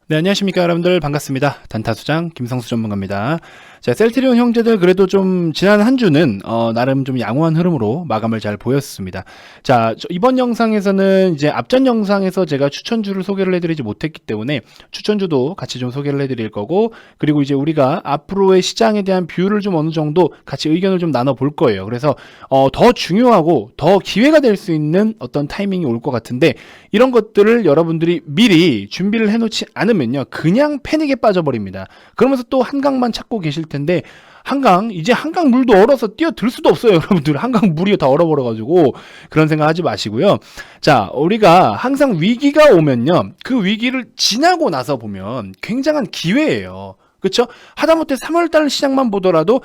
네, 안녕하십니까 여러분들, 반갑습니다. 단타수장 김성수 전문가입니다. 자, 셀트리온 형제들 그래도 좀 지난 한 주는 나름 좀 양호한 흐름으로 마감을 잘 보였습니다. 자, 이번 영상에서는 이제 앞전 영상에서 제가 추천주를 소개를 해드리지 못했기 때문에 추천주도 같이 좀 소개를 해드릴 거고, 그리고 이제 우리가 앞으로의 시장에 대한 뷰를 좀 어느 정도 같이 의견을 좀 나눠볼 거예요. 그래서 더 중요하고 더 기회가 될 수 있는 어떤 타이밍이 올 것 같은데, 이런 것들을 여러분들이 미리 준비를 해놓지 않으면요, 그냥 패닉에 빠져버립니다. 그러면서 또 한강만 찾고 계실 텐데, 이제 한강 물도 얼어서 뛰어들 수도 없어요, 여러분들. 한강 물이 다 얼어버려가지고. 그런 생각 하지 마시고요. 자, 우리가 항상 위기가 오면요, 그 위기를 지나고 나서 보면 굉장한 기회예요. 그쵸? 하다못해 3월달 시장만 보더라도,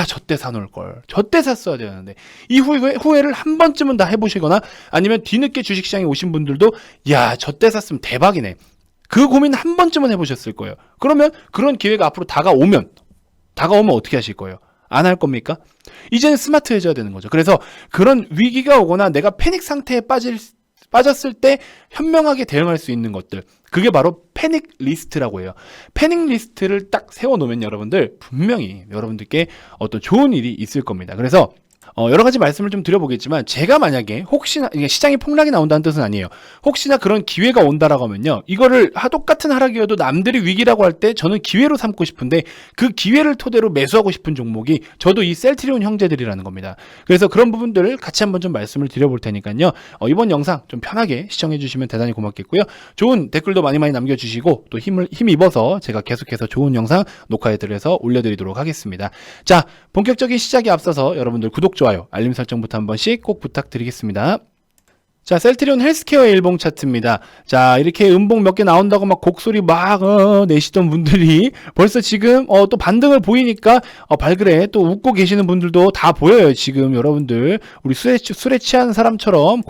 저때 사놓을걸. 저때 샀어야 되는데. 이 후회를 한 번쯤은 다 해보시거나, 아니면 뒤늦게 주식시장에 오신 분들도, 저때 샀으면 대박이네. 그 고민 한 번쯤은 해보셨을 거예요. 그러면 그런 기회가 앞으로 다가오면 어떻게 하실 거예요? 안 할 겁니까? 이제는 스마트해져야 되는 거죠. 그래서 그런 위기가 오거나 내가 패닉 상태에 빠졌을 때 현명하게 대응할 수 있는 것들, 그게 바로 패닉 리스트라고 해요. 패닉 리스트를 딱 세워놓으면 여러분들 분명히 여러분들께 어떤 좋은 일이 있을 겁니다. 그래서 여러 가지 말씀을 좀 드려보겠지만, 제가 만약에 혹시나 시장이 폭락이 나온다는 뜻은 아니에요. 혹시나 그런 기회가 온다라고 하면요, 이거를 똑같은 하락이어도 남들이 위기라고 할 때 저는 기회로 삼고 싶은데, 그 기회를 토대로 매수하고 싶은 종목이 저도 이 셀트리온 형제들이라는 겁니다. 그래서 그런 부분들을 같이 한번 좀 말씀을 드려볼 테니까요, 이번 영상 좀 편하게 시청해 주시면 대단히 고맙겠고요. 좋은 댓글도 많이 남겨주시고, 또 힘입어서 제가 계속해서 좋은 영상 녹화해드려서 올려드리도록 하겠습니다. 자, 본격적인 시작에 앞서서 여러분들 구독, 좋아요, 알림 설정부터 한 번씩 꼭 부탁드리겠습니다. 자, 셀트리온 헬스케어의 일봉 차트입니다. 자, 이렇게 음봉 몇 개 나온다고 막 곡소리 내시던 분들이 벌써 지금 또 반등을 보이니까 발그레 또 웃고 계시는 분들도 다 보여요. 지금 여러분들 우리 술에 취한 사람처럼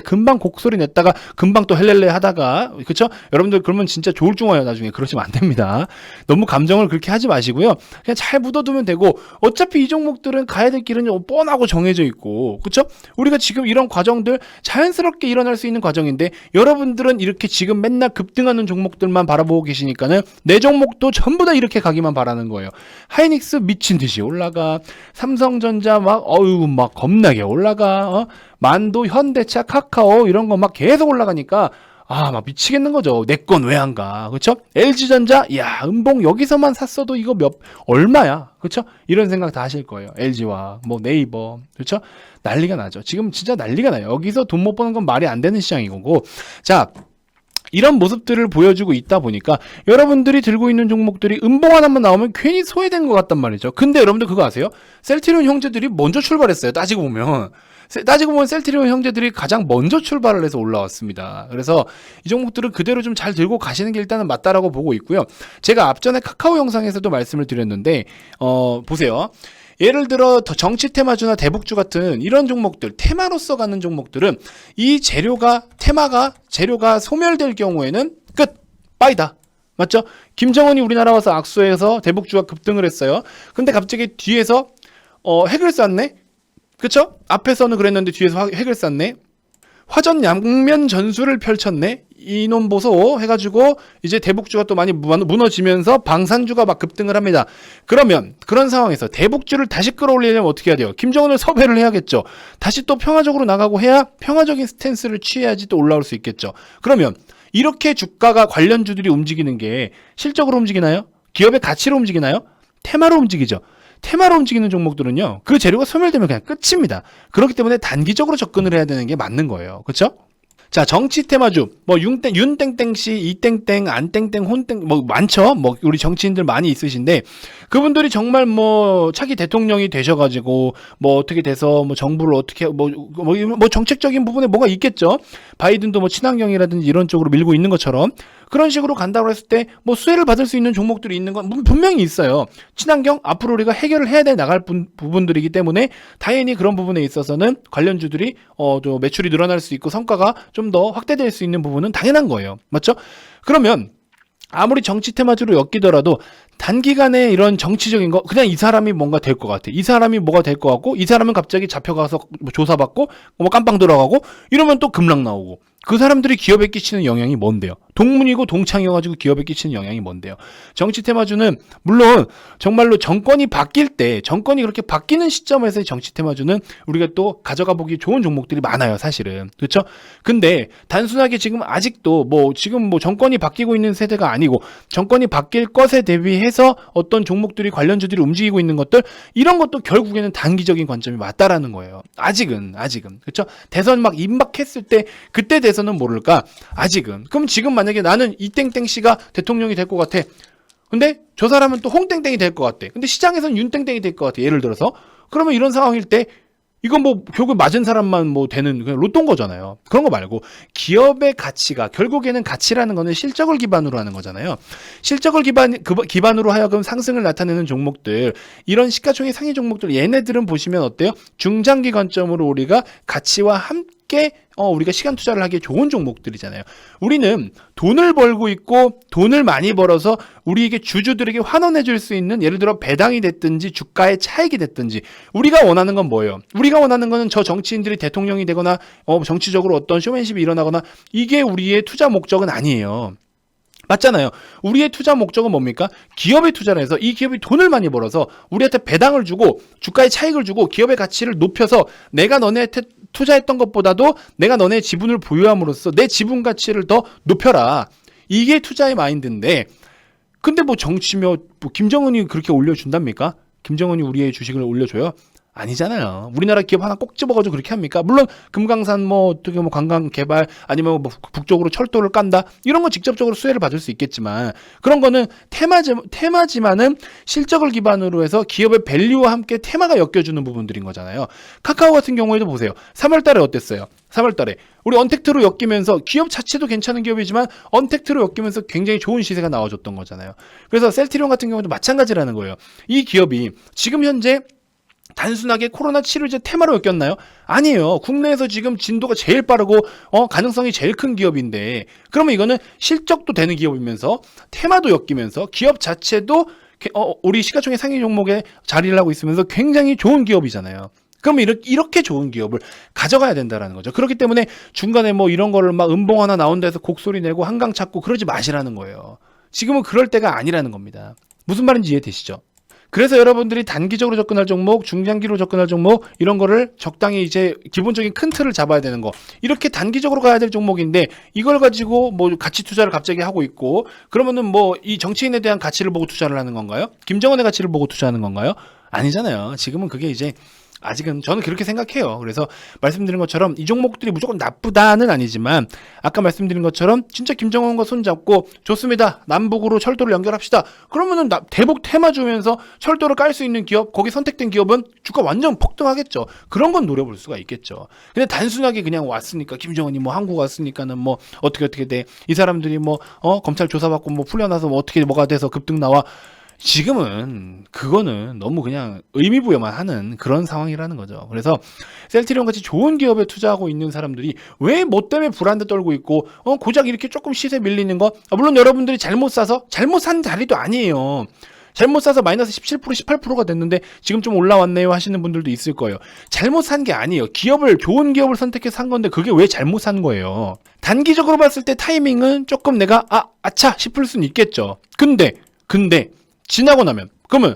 금방 곡소리 냈다가 금방 또 헬렐레 하다가, 그쵸? 여러분들 그러면 진짜 좋을 줄 알아요. 나중에 그러시면 안 됩니다. 너무 감정을 그렇게 하지 마시고요. 그냥 잘 묻어두면 되고, 어차피 이 종목들은 가야 될 길은 뻔하고 정해져 있고, 그쵸? 우리가 지금 이런 과정들 자연스럽게 일어날 수 있는 과정인데, 여러분들은 이렇게 지금 맨날 급등하는 종목들만 바라보고 계시니까는 내 종목도 전부 다 이렇게 가기만 바라는 거예요. 하이닉스 미친 듯이 올라가, 삼성전자 막 겁나게 올라가, 만도, 현대차, 카카오 이런 거 막 계속 올라가니까 막 미치겠는 거죠. 내 건 왜 안 가? 그쵸? LG전자, 음봉 여기서만 샀어도 이거 얼마야? 그쵸? 이런 생각 다 하실 거예요. LG와 네이버, 그쵸? 난리가 나죠. 지금 진짜 난리가 나요. 여기서 돈 못 버는 건 말이 안 되는 시장이고. 자, 이런 모습들을 보여주고 있다 보니까 여러분들이 들고 있는 종목들이 음봉 하나만 나오면 괜히 소외된 것 같단 말이죠. 근데 여러분들 그거 아세요? 셀트리온 형제들이 먼저 출발했어요. 따지고 보면 셀트리온 형제들이 가장 먼저 출발을 해서 올라왔습니다. 그래서 이 종목들은 그대로 좀 잘 들고 가시는 게 일단은 맞다라고 보고 있고요. 제가 앞전에 카카오 영상에서도 말씀을 드렸는데, 보세요. 예를 들어 정치 테마주나 대북주 같은 이런 종목들, 테마로서 가는 종목들은 이 테마가 소멸될 경우에는 끝! 빠이다. 맞죠? 김정은이 우리나라 와서 악수해서 대북주가 급등을 했어요. 근데 갑자기 뒤에서 핵을 쐈네? 그쵸? 앞에서는 그랬는데 뒤에서 핵을 쐈네? 화전 양면 전술을 펼쳤네? 이놈 보소 해가지고 이제 대북주가 또 많이 무너지면서 방산주가 막 급등을 합니다. 그러면 그런 상황에서 대북주를 다시 끌어올리려면 어떻게 해야 돼요? 김정은을 섭외를 해야겠죠. 다시 또 평화적으로 나가고 해야 평화적인 스탠스를 취해야지 또 올라올 수 있겠죠. 그러면 이렇게 주가가 관련주들이 움직이는 게 실적으로 움직이나요? 기업의 가치로 움직이나요? 테마로 움직이죠. 테마로 움직이는 종목들은요, 그 재료가 소멸되면 그냥 끝입니다. 그렇기 때문에 단기적으로 접근을 해야 되는 게 맞는 거예요. 그렇죠? 자, 정치 테마주, 윤땡땡씨, 이땡땡, 안땡땡, 혼땡, 많죠? 우리 정치인들 많이 있으신데, 그분들이 정말 차기 대통령이 되셔가지고, 어떻게 돼서, 정부를 어떻게, 정책적인 부분에 뭐가 있겠죠? 바이든도 친환경이라든지 이런 쪽으로 밀고 있는 것처럼, 그런 식으로 간다고 했을 때, 수혜를 받을 수 있는 종목들이 있는 건 분명히 있어요. 친환경, 앞으로 우리가 해결을 해야 나갈 부분들이기 때문에, 당연히 그런 부분에 있어서는 관련주들이, 매출이 늘어날 수 있고, 성과가 좀 더 확대될 수 있는 부분은 당연한 거예요. 맞죠? 그러면 아무리 정치 테마주로 엮이더라도 단기간에 이런 정치적인 거, 그냥 이 사람이 뭔가 될 것 같아. 이 사람이 뭐가 될 것 같고, 이 사람은 갑자기 잡혀가서 조사받고 깜빵 들어가고 이러면 또 급락 나오고, 그 사람들이 기업에 끼치는 영향이 뭔데요? 동문이고 동창이어가지고 기업에 끼치는 영향이 뭔데요? 정치 테마주는 물론 정말로 정권이 바뀔 때, 정권이 그렇게 바뀌는 시점에서의 정치 테마주는 우리가 또 가져가 보기 좋은 종목들이 많아요, 사실은. 그렇죠? 근데 단순하게 지금 아직도 지금 정권이 바뀌고 있는 세대가 아니고 정권이 바뀔 것에 대비해서 어떤 종목들이 관련주들이 움직이고 있는 것들, 이런 것도 결국에는 단기적인 관점이 맞다라는 거예요. 아직은. 그렇죠? 대선 막 임박했을 때 그때 대선은 모를까? 아직은. 그럼 지금 만약에 나는 이땡땡 씨가 대통령이 될 것 같아. 근데 저 사람은 또 홍땡땡이 될 것 같아. 근데 시장에서는 윤땡땡이 될 것 같아. 예를 들어서. 그러면 이런 상황일 때 이건 결국 맞은 사람만 되는 그냥 로또인 거잖아요. 그런 거 말고 기업의 가치가, 결국에는 가치라는 거는 실적을 기반으로 하는 거잖아요. 실적을 기반으로 하여금 상승을 나타내는 종목들, 이런 시가총액 상위 종목들, 얘네들은 보시면 어때요? 중장기 관점으로 우리가 가치와 함께 우리가 시간 투자를 하기에 좋은 종목들이잖아요. 우리는 돈을 벌고 있고 돈을 많이 벌어서 우리에게 주주들에게 환원해 줄 수 있는, 예를 들어 배당이 됐든지 주가의 차익이 됐든지, 우리가 원하는 건 뭐예요? 우리가 원하는 거는 저 정치인들이 대통령이 되거나 정치적으로 어떤 쇼맨십이 일어나거나, 이게 우리의 투자 목적은 아니에요. 맞잖아요. 우리의 투자 목적은 뭡니까? 기업에 투자를 해서 이 기업이 돈을 많이 벌어서 우리한테 배당을 주고 주가의 차익을 주고 기업의 가치를 높여서 내가 너네한테 투자했던 것보다도 내가 너네 지분을 보유함으로써 내 지분 가치를 더 높여라. 이게 투자의 마인드인데, 근데 정치며 김정은이 그렇게 올려준답니까? 김정은이 우리의 주식을 올려줘요? 아니잖아요. 우리나라 기업 하나 꼭 집어가지고 그렇게 합니까? 물론 금강산 어떻게 관광 개발, 아니면 북쪽으로 철도를 깐다, 이런 건 직접적으로 수혜를 받을 수 있겠지만, 그런 거는 테마지만은 실적을 기반으로 해서 기업의 밸류와 함께 테마가 엮여주는 부분들인 거잖아요. 카카오 같은 경우에도 보세요. 3월달에 어땠어요? 3월달에 우리 언택트로 엮이면서, 기업 자체도 괜찮은 기업이지만 언택트로 엮이면서 굉장히 좋은 시세가 나와줬던 거잖아요. 그래서 셀트리온 같은 경우도 마찬가지라는 거예요. 이 기업이 지금 현재 단순하게 코로나 치료제 테마로 엮였나요? 아니에요. 국내에서 지금 진도가 제일 빠르고 가능성이 제일 큰 기업인데, 그러면 이거는 실적도 되는 기업이면서 테마도 엮이면서 기업 자체도 우리 시가총액 상위 종목에 자리를 하고 있으면서 굉장히 좋은 기업이잖아요. 그러면 이렇게 좋은 기업을 가져가야 된다는 거죠. 그렇기 때문에 중간에 이런 거를 음봉 하나 나온다 해서 곡소리 내고 한강 찾고 그러지 마시라는 거예요. 지금은 그럴 때가 아니라는 겁니다. 무슨 말인지 이해되시죠? 그래서 여러분들이 단기적으로 접근할 종목, 중장기로 접근할 종목, 이런 거를 적당히 이제 기본적인 큰 틀을 잡아야 되는 거. 이렇게 단기적으로 가야 될 종목인데, 이걸 가지고 가치 투자를 갑자기 하고 있고, 그러면은 이 정치인에 대한 가치를 보고 투자를 하는 건가요? 김정은의 가치를 보고 투자하는 건가요? 아니잖아요. 지금은 그게 이제 아직은 저는 그렇게 생각해요. 그래서 말씀드린 것처럼 이 종목들이 무조건 나쁘다는 아니지만, 아까 말씀드린 것처럼 진짜 김정은과 손잡고 좋습니다, 남북으로 철도를 연결합시다, 그러면은 대북 테마 주면서 철도를 깔 수 있는 기업, 거기 선택된 기업은 주가 완전 폭등하겠죠. 그런 건 노려볼 수가 있겠죠. 근데 단순하게 그냥 왔으니까, 김정은이 한국 왔으니까는 어떻게 돼, 이 사람들이 검찰 조사받고 풀려나서 어떻게 뭐가 돼서 급등 나와, 지금은 그거는 너무 그냥 의미부여만 하는 그런 상황이라는 거죠. 그래서 셀트리온 같이 좋은 기업에 투자하고 있는 사람들이 왜 때문에 불안에 떨고 있고 고작 이렇게 조금 시세 밀리는 거, 물론 여러분들이 잘못 산 자리도 아니에요. 잘못 사서 마이너스 17%, 18%가 됐는데 지금 좀 올라왔네요 하시는 분들도 있을 거예요. 잘못 산 게 아니에요. 좋은 기업을 선택해서 산 건데 그게 왜 잘못 산 거예요. 단기적으로 봤을 때 타이밍은 조금 내가 아차 싶을 수는 있겠죠. 근데 지나고 나면, 그러면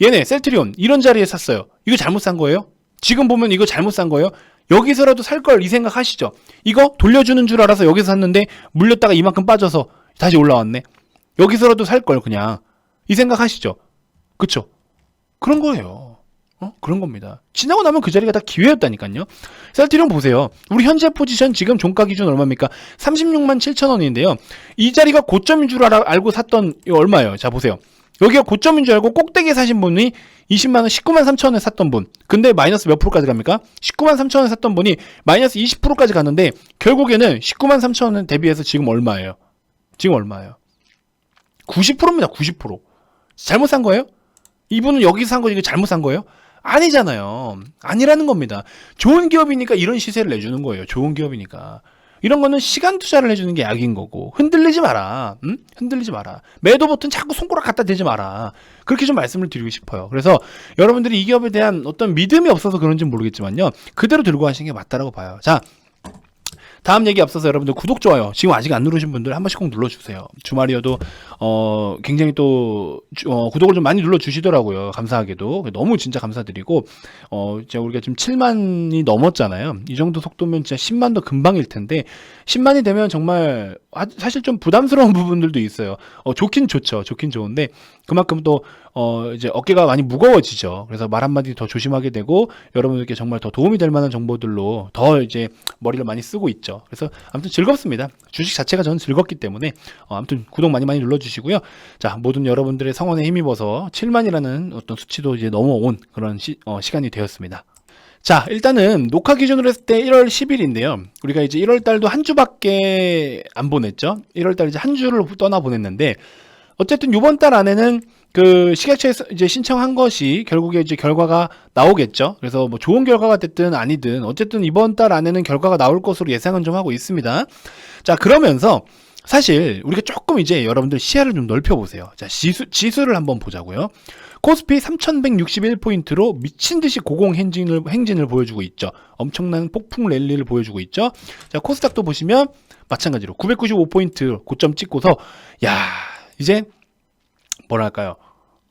얘네 셀트리온 이런 자리에 샀어요. 이거 잘못 산 거예요? 지금 보면 이거 잘못 산 거예요? 여기서라도 살 걸, 이 생각 하시죠? 이거 돌려주는 줄 알아서 여기서 샀는데 물렸다가 이만큼 빠져서 다시 올라왔네. 여기서라도 살 걸, 그냥 이 생각 하시죠? 그쵸? 그런 거예요. 그런 겁니다. 지나고 나면 그 자리가 다 기회였다니까요. 셀트리온 보세요. 우리 현재 포지션 지금 종가 기준 얼마입니까? 36만 7천 원인데요. 이 자리가 고점인 줄 알고 샀던 이거 얼마예요? 자, 보세요. 여기가 고점인 줄 알고 꼭대기에 사신 분이 20만원, 19만 3천 원에 샀던 분. 근데 마이너스 몇 프로까지 갑니까? 19만 3천 원에 샀던 분이 마이너스 20%까지 갔는데, 결국에는 19만 3천 원 대비해서 지금 얼마예요? 90%입니다. 90%. 잘못 산 거예요? 이분은 여기서 산 거 이거 잘못 산 거예요? 아니잖아요. 아니라는 겁니다. 좋은 기업이니까 이런 시세를 내주는 거예요. 좋은 기업이니까. 이런 거는 시간 투자를 해주는 게 약인 거고, 흔들리지 마라. 흔들리지 마라. 매도 버튼 자꾸 손가락 갖다 대지 마라. 그렇게 좀 말씀을 드리고 싶어요. 그래서 여러분들이 이 기업에 대한 어떤 믿음이 없어서 그런지 모르겠지만요, 그대로 들고 가시는 게 맞다라고 봐요. 자, 다음 얘기 앞서서 여러분들 구독, 좋아요 지금 아직 안 누르신 분들 한 번씩 꼭 눌러주세요. 주말이어도 굉장히 또 구독을 좀 많이 눌러주시더라고요. 감사하게도 너무 진짜 감사드리고 이제 우리가 지금 7만이 넘었잖아요. 이 정도 속도면 진짜 10만도 금방일 텐데 10만이 되면 정말 사실 좀 부담스러운 부분들도 있어요. 좋긴 좋죠. 좋긴 좋은데 그만큼 또 이제 어깨가 많이 무거워지죠. 그래서 말 한마디 더 조심하게 되고 여러분들께 정말 더 도움이 될 만한 정보들로 더 이제 머리를 많이 쓰고 있죠. 그래서 아무튼 즐겁습니다. 주식 자체가 저는 즐겁기 때문에 아무튼 구독 많이 주시고요. 자, 모든 여러분들의 성원에 힘입어서 7만이라는 어떤 수치도 이제 넘어온 그런 시간이 되었습니다. 자, 일단은 녹화 기준으로 했을 때 1월 10일인데요. 우리가 이제 1월 달도 한 주밖에 안 보냈죠. 1월 달 이제 한 주를 떠나 보냈는데 어쨌든 이번 달 안에는 그 식약처에서 이제 신청한 것이 결국에 이제 결과가 나오겠죠. 그래서 뭐 좋은 결과가 됐든 아니든 어쨌든 이번 달 안에는 결과가 나올 것으로 예상은 좀 하고 있습니다. 자, 그러면서 사실 우리가 조금 이제 여러분들 시야를 좀 넓혀보세요. 자, 지수를 한번 보자고요. 코스피 3161포인트로 미친듯이 고공 행진을 보여주고 있죠. 엄청난 폭풍 랠리를 보여주고 있죠. 자, 코스닥도 보시면 마찬가지로 995포인트 고점 찍고서 이제 뭐랄까요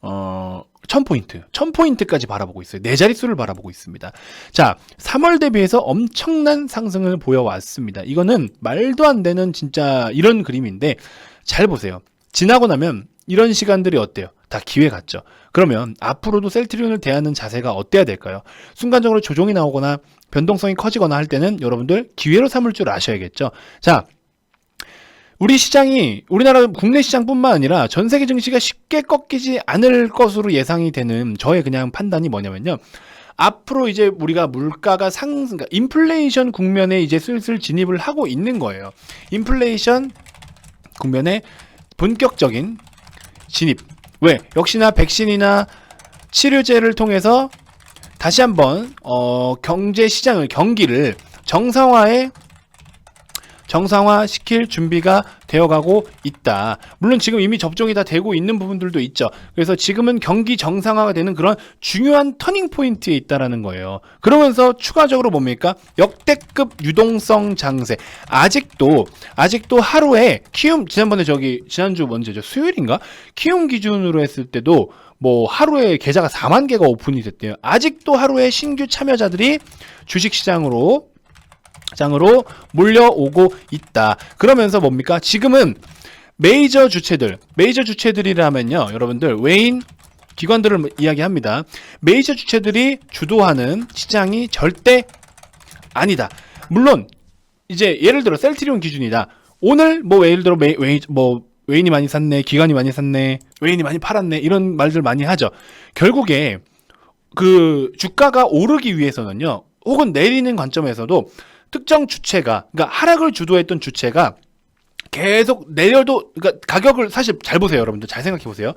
1000포인트까지 바라보고 있어요. 네 자릿수를 바라보고 있습니다. 자, 3월 대비해서 엄청난 상승을 보여왔습니다. 이거는 말도 안 되는 진짜 이런 그림인데 잘 보세요. 지나고 나면 이런 시간들이 어때요? 다 기회 같죠. 그러면 앞으로도 셀트리온을 대하는 자세가 어때야 될까요? 순간적으로 조정이 나오거나 변동성이 커지거나 할 때는 여러분들 기회로 삼을 줄 아셔야겠죠. 자, 우리 시장이 우리나라 국내 시장뿐만 아니라 전 세계 증시가 쉽게 꺾이지 않을 것으로 예상이 되는 저의 그냥 판단이 뭐냐면요. 앞으로 이제 우리가 물가가 그러니까 인플레이션 국면에 이제 슬슬 진입을 하고 있는 거예요. 인플레이션 국면에 본격적인 진입. 왜? 역시나 백신이나 치료제를 통해서 다시 한번 경제 시장을 경기를 정상화시킬 준비가 되어가고 있다. 물론 지금 이미 접종이 다 되고 있는 부분들도 있죠. 그래서 지금은 경기 정상화가 되는 그런 중요한 터닝 포인트에 있다라는 거예요. 그러면서 추가적으로 뭡니까? 역대급 유동성 장세. 아직도 하루에 지난주 언제죠? 수요일인가? 키움 기준으로 했을 때도 뭐 하루에 계좌가 4만 개가 오픈이 됐대요. 아직도 하루에 신규 참여자들이 주식시장으로 몰려오고 있다. 그러면서 뭡니까? 지금은 메이저 주체들이라면요. 여러분들 외인 기관들을 이야기합니다. 메이저 주체들이 주도하는 시장이 절대 아니다. 물론 이제 예를 들어 셀트리온 기준이다. 오늘 뭐 예를 들어 외인이 많이 샀네, 기관이 많이 샀네, 외인이 많이 팔았네 이런 말들 많이 하죠. 결국에 그 주가가 오르기 위해서는요. 혹은 내리는 관점에서도 특정 주체가, 그러니까 하락을 주도했던 주체가 계속 내려도, 그러니까 가격을 사실 잘 보세요, 여러분들. 잘 생각해 보세요.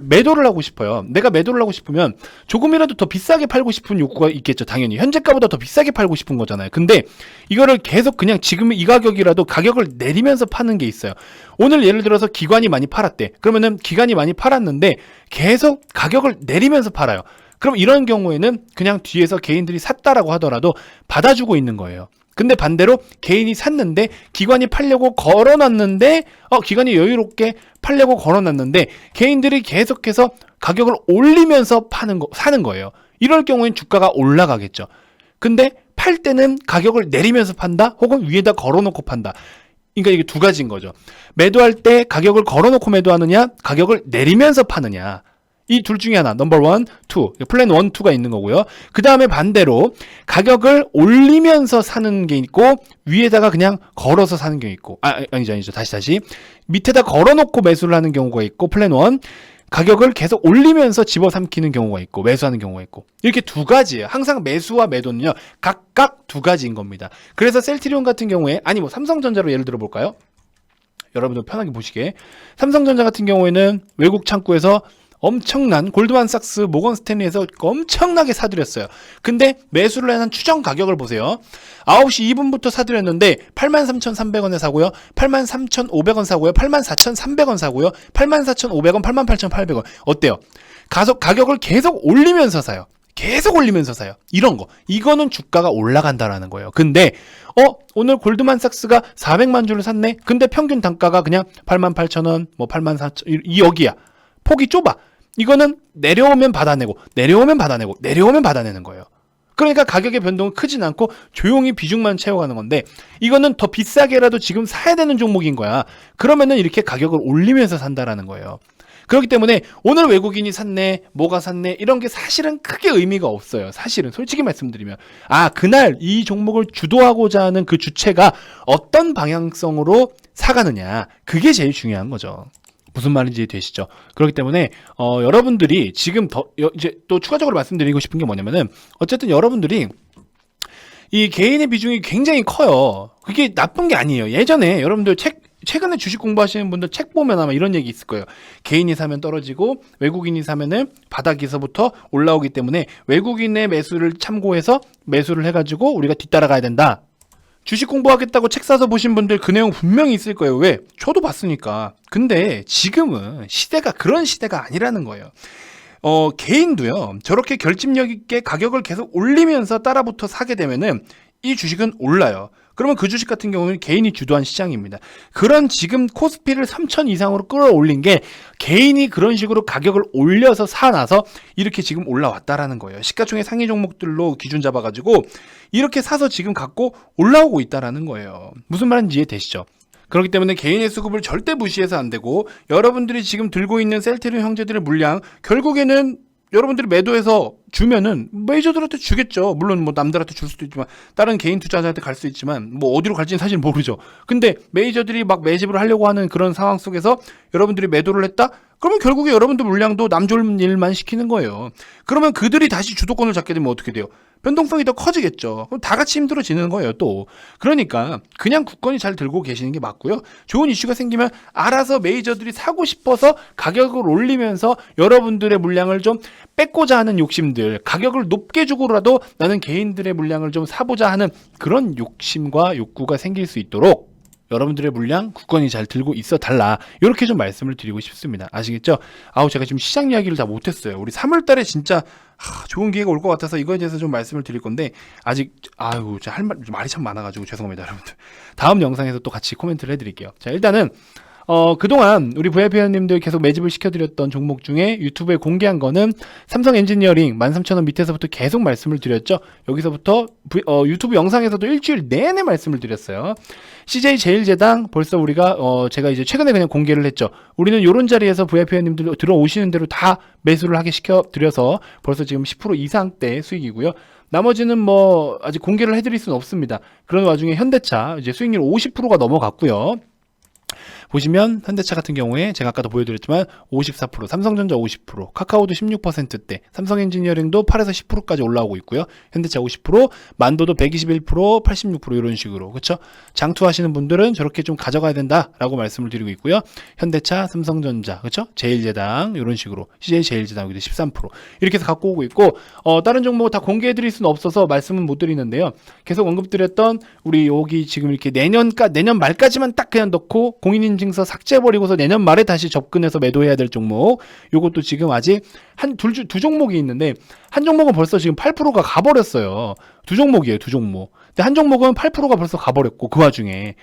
매도를 하고 싶어요. 내가 매도를 하고 싶으면 조금이라도 더 비싸게 팔고 싶은 욕구가 있겠죠, 당연히. 현재가보다 더 비싸게 팔고 싶은 거잖아요. 근데 이거를 계속 그냥 지금 이 가격이라도 가격을 내리면서 파는 게 있어요. 오늘 예를 들어서 기관이 많이 팔았대. 그러면은 기관이 많이 팔았는데 계속 가격을 내리면서 팔아요. 그럼 이런 경우에는 그냥 뒤에서 개인들이 샀다라고 하더라도 받아주고 있는 거예요. 근데 반대로 개인이 샀는데 기관이 팔려고 걸어놨는데 기관이 여유롭게 팔려고 걸어놨는데 개인들이 계속해서 가격을 올리면서 사는 거예요. 이럴 경우엔 주가가 올라가겠죠. 근데 팔 때는 가격을 내리면서 판다 혹은 위에다 걸어놓고 판다. 그러니까 이게 두 가지인 거죠. 매도할 때 가격을 걸어놓고 매도하느냐 가격을 내리면서 파느냐. 이 둘 중에 하나, 넘버 1, 2, 플랜 1, 2가 있는 거고요. 그 다음에 반대로 가격을 올리면서 사는 게 있고 위에다가 그냥 걸어서 사는 게 있고 아니죠. 다시 밑에다 걸어놓고 매수를 하는 경우가 있고 플랜 1, 가격을 계속 올리면서 집어삼키는 경우가 있고 매수하는 경우가 있고 이렇게 두 가지예요. 항상 매수와 매도는요 각각 두 가지인 겁니다. 그래서 셀트리온 같은 경우에 뭐 삼성전자로 예를 들어 볼까요? 여러분들 편하게 보시게 삼성전자 같은 경우에는 외국 창구에서 엄청난 골드만삭스, 모건 스탠리에서 엄청나게 사들였어요. 근데 매수를 해놓은 추정 가격을 보세요. 9시 2분부터 사들였는데 83,300원에 사고요. 83,500원 사고요. 84,300원 사고요. 84,500원, 88,800원. 어때요? 가격을 계속 올리면서 사요. 계속 올리면서 사요. 이런 거. 이거는 주가가 올라간다라는 거예요. 근데 오늘 골드만삭스가 400만 주를 샀네. 근데 평균 단가가 그냥 88,000원, 뭐 84,000원 여기야. 폭이 좁아. 이거는 내려오면 받아내고 내려오면 받아내고 내려오면 받아내는 거예요. 그러니까 가격의 변동은 크진 않고 조용히 비중만 채워가는 건데, 이거는 더 비싸게라도 지금 사야 되는 종목인 거야. 그러면은 이렇게 가격을 올리면서 산다라는 거예요. 그렇기 때문에 오늘 외국인이 샀네, 뭐가 샀네, 이런 게 사실은 크게 의미가 없어요. 사실은 솔직히 말씀드리면 그날 이 종목을 주도하고자 하는 그 주체가 어떤 방향성으로 사가느냐, 그게 제일 중요한 거죠. 무슨 말인지 이해되시죠? 그렇기 때문에 여러분들이 지금 이제 또 추가적으로 말씀드리고 싶은 게 뭐냐면은, 어쨌든 여러분들이 이 개인의 비중이 굉장히 커요. 그게 나쁜 게 아니에요. 예전에 여러분들 최근에 주식 공부하시는 분들 책 보면 아마 이런 얘기 있을 거예요. 개인이 사면 떨어지고 외국인이 사면은 바닥에서부터 올라오기 때문에 외국인의 매수를 참고해서 매수를 해가지고 우리가 뒤따라가야 된다. 주식 공부하겠다고 책 사서 보신 분들 그 내용 분명히 있을 거예요. 왜? 저도 봤으니까. 근데 지금은 시대가 그런 시대가 아니라는 거예요. 개인도요, 저렇게 결집력 있게 가격을 계속 올리면서 따라붙어 사게 되면은 이 주식은 올라요. 그러면 그 주식 같은 경우는 개인이 주도한 시장입니다. 그런 지금 코스피를 3,000 이상으로 끌어올린 게 개인이 그런 식으로 가격을 올려서 사놔서 이렇게 지금 올라왔다라는 거예요. 시가총액 상위 종목들로 기준 잡아가지고 이렇게 사서 지금 갖고 올라오고 있다라는 거예요. 무슨 말인지 이해되시죠? 그렇기 때문에 개인의 수급을 절대 무시해서 안 되고, 여러분들이 지금 들고 있는 셀트리온 형제들의 물량 결국에는 여러분들이 매도해서 주면은 메이저들한테 주겠죠. 물론 뭐 남들한테 줄 수도 있지만, 다른 개인 투자자한테 갈 수 있지만, 뭐 어디로 갈지는 사실 모르죠. 근데 메이저들이 막 매집을 하려고 하는 그런 상황 속에서 여러분들이 매도를 했다? 그러면 결국에 여러분들 물량도 남 좋은 일만 시키는 거예요. 그러면 그들이 다시 주도권을 잡게 되면 어떻게 돼요? 변동성이 더 커지겠죠. 그럼 다 같이 힘들어지는 거예요, 또. 그러니까 그냥 굳건히 잘 들고 계시는 게 맞고요. 좋은 이슈가 생기면 알아서 메이저들이 사고 싶어서 가격을 올리면서 여러분들의 물량을 좀 뺏고자 하는 욕심들, 가격을 높게 주고라도 나는 개인들의 물량을 좀 사보자 하는 그런 욕심과 욕구가 생길 수 있도록 여러분들의 물량 굳건히 잘 들고 있어 달라, 이렇게 좀 말씀을 드리고 싶습니다. 아시겠죠? 제가 지금 시장 이야기를 다 못했어요. 우리 3월달에 진짜 좋은 기회가 올 것 같아서 이거에 대해서 좀 말씀을 드릴 건데, 아직 말이 참 많아가지고 죄송합니다, 여러분들. 다음 영상에서 또 같이 코멘트를 해드릴게요. 자, 일단은 그동안 우리 VIP 회원님들 계속 매집을 시켜드렸던 종목 중에 유튜브에 공개한 거는 삼성 엔지니어링 13,000원 밑에서부터 계속 말씀을 드렸죠. 여기서부터 유튜브 영상에서도 일주일 내내 말씀을 드렸어요. CJ 제일제당 벌써 우리가 제가 이제 최근에 그냥 공개를 했죠. 우리는 요런 자리에서 VIP 회원님들 들어오시는 대로 다 매수를 하게 시켜드려서 벌써 지금 10% 이상대 수익이고요. 나머지는 뭐 아직 공개를 해드릴 수는 없습니다. 그런 와중에 현대차 이제 수익률 50%가 넘어갔고요. 보시면 현대차 같은 경우에 제가 아까도 보여드렸지만 54%, 삼성전자 50%, 카카오도 16%대, 삼성엔지니어링도 8에서 10%까지 올라오고 있고요. 현대차 50%, 만도도 121%, 86% 이런 식으로, 그렇죠? 장투하시는 분들은 저렇게 좀 가져가야 된다라고 말씀을 드리고 있고요. 현대차, 삼성전자, 그렇죠? 제일제당 이런 식으로, CJ 제일제당 여기도 13% 이렇게 해서 갖고 오고 있고, 다른 종목 다 공개해드릴 수는 없어서 말씀은 못 드리는데요. 계속 언급드렸던 우리 여기 지금 이렇게 내년 말까지만 딱 그냥 넣고 공인인증서 삭제해버리고서 내년 말에 다시 접근해서 매도해야 될 종목, 요것도 지금 아직 두 종목이 있는데, 한 종목은 벌써 지금 8%가 가버렸어요. 두 종목이에요, 두 종목. 근데 한 종목은 8%가 벌써 가버렸고, 그 와중에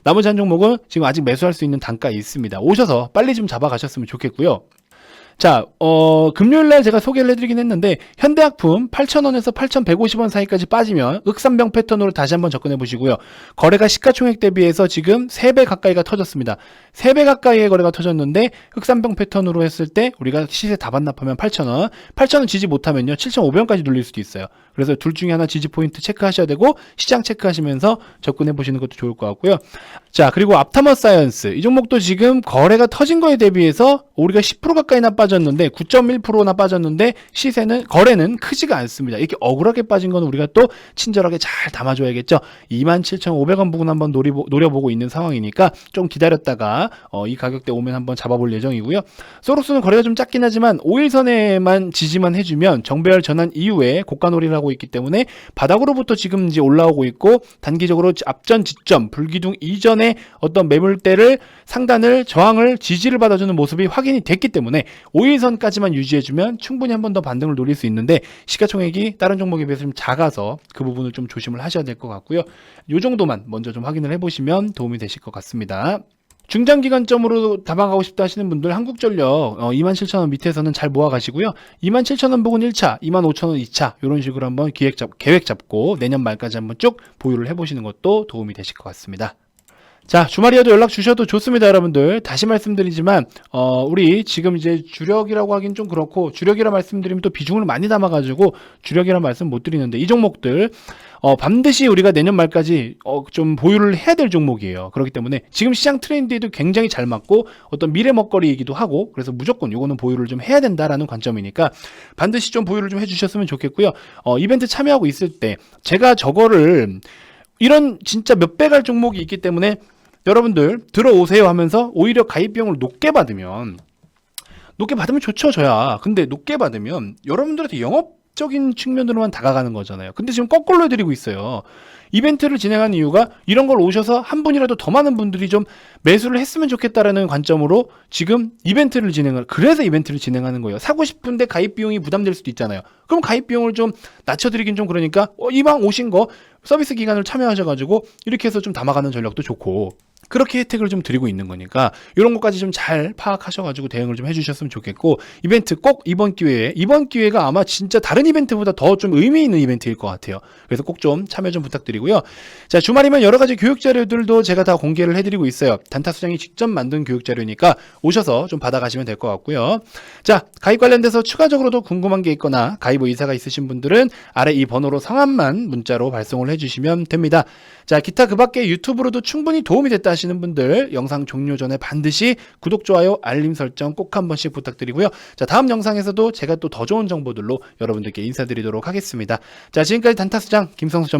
나머지 한 종목은 지금 아직 매수할 수 있는 단가에 있습니다. 오셔서 빨리 좀 잡아가셨으면 좋겠고요. 자, 금요일날 제가 소개를 해드리긴 했는데, 현대약품 8,000원에서 8,150원 사이까지 빠지면 흑삼병 패턴으로 다시 한번 접근해 보시고요. 거래가 시가총액 대비해서 지금 3배 가까이가 터졌습니다. 3배 가까이의 거래가 터졌는데, 흑삼병 패턴으로 했을 때 우리가 시세 다 반납하면 8,000원, 8,000원 지지 못하면요 7,500원까지 눌릴 수도 있어요. 그래서 둘 중에 하나 지지 포인트 체크하셔야 되고, 시장 체크하시면서 접근해 보시는 것도 좋을 것 같고요. 자, 그리고 앞타머 사이언스, 이 종목도 지금 거래가 터진 거에 대비해서 우리가 10% 가까이나 빠졌는데, 9.1%나 빠졌는데 거래는 크지가 않습니다. 이렇게 억울하게 빠진 건 우리가 또 친절하게 잘 담아줘야겠죠. 27,500원 부근 한번 노려보고 있는 상황이니까 좀 기다렸다가 이 가격대 오면 한번 잡아볼 예정이고요. 소록스는 거래가 좀 작긴 하지만 5일선에만 지지만 해주면 정배열 전환 이후에 고가놀이라고 올라오고 있기 때문에 바닥으로부터 지금 이제 올라오고 있고 단기적으로 앞전 지점 불기둥 이전에 어떤 매물대를 상단을 저항을 지지를 받아주는 모습이 확인이 됐기 때문에 5일선까지만 유지해주면 충분히 한 번 더 반등을 노릴 수 있는데 시가총액이 다른 종목에 비해서 좀 작아서 그 부분을 좀 조심을 하셔야 될 것 같고요. 이 정도만 먼저 좀 확인을 해보시면 도움이 되실 것 같습니다. 중장기관점으로 담아가고 싶다 하시는 분들 한국전력 27,000원 밑에서는 잘 모아가시고요. 27,000원 부근 1차, 25,000원 2차 이런 식으로 한번 계획 잡고 내년 말까지 한번 쭉 보유를 해보시는 것도 도움이 되실 것 같습니다. 자, 주말이어도 연락 주셔도 좋습니다, 여러분들. 다시 말씀드리지만, 우리 지금 이제 주력이라고 하긴 좀 그렇고, 주력이라 말씀드리면 또 비중을 많이 담아가지고, 주력이라 말씀 못 드리는데, 이 종목들, 반드시 우리가 내년 말까지, 좀 보유를 해야 될 종목이에요. 그렇기 때문에, 지금 시장 트렌드에도 굉장히 잘 맞고, 어떤 미래 먹거리이기도 하고, 그래서 무조건 이거는 보유를 좀 해야 된다라는 관점이니까, 반드시 좀 보유를 좀 해주셨으면 좋겠고요. 이벤트 참여하고 있을 때, 제가 저거를, 이런 진짜 몇 배 갈 종목이 있기 때문에 여러분들 들어오세요 하면서 오히려 가입 비용을 높게 받으면 좋죠, 저야. 근데 높게 받으면 여러분들한테 영업적인 측면으로만 다가가는 거잖아요. 근데 지금 거꾸로 해드리고 있어요. 이벤트를 진행한 이유가 이런 걸 오셔서 한 분이라도 더 많은 분들이 좀 매수를 했으면 좋겠다라는 관점으로 지금 그래서 이벤트를 진행하는 거예요. 사고 싶은데 가입 비용이 부담될 수도 있잖아요. 그럼 가입 비용을 좀 낮춰드리긴 좀 그러니까 이왕 오신 거 서비스 기간을 참여하셔가지고 이렇게 해서 좀 담아가는 전략도 좋고 그렇게 혜택을 좀 드리고 있는 거니까 이런 것까지 좀 잘 파악하셔가지고 대응을 좀 해주셨으면 좋겠고 이벤트 꼭 이번 기회가 아마 진짜 다른 이벤트보다 더 좀 의미 있는 이벤트일 것 같아요. 그래서 꼭 좀 참여 좀 부탁드리고요. 자, 주말이면 여러 가지 교육 자료들도 제가 다 공개를 해드리고 있어요. 단타 수장이 직접 만든 교육 자료니까 오셔서 좀 받아가시면 될 것 같고요. 자, 가입 관련돼서 추가적으로도 궁금한 게 있거나 가입 의사가 있으신 분들은 아래 이 번호로 성함만 문자로 발송을 해주시면 됩니다. 자, 기타 그 밖에 유튜브로도 충분히 도움이 됐다 하시는 분들 영상 종료 전에 반드시 구독, 좋아요, 알림 설정 꼭 한 번씩 부탁드리고요. 자, 다음 영상에서도 제가 또 더 좋은 정보들로 여러분들께 인사드리도록 하겠습니다. 자, 지금까지 단타수장 김성수 전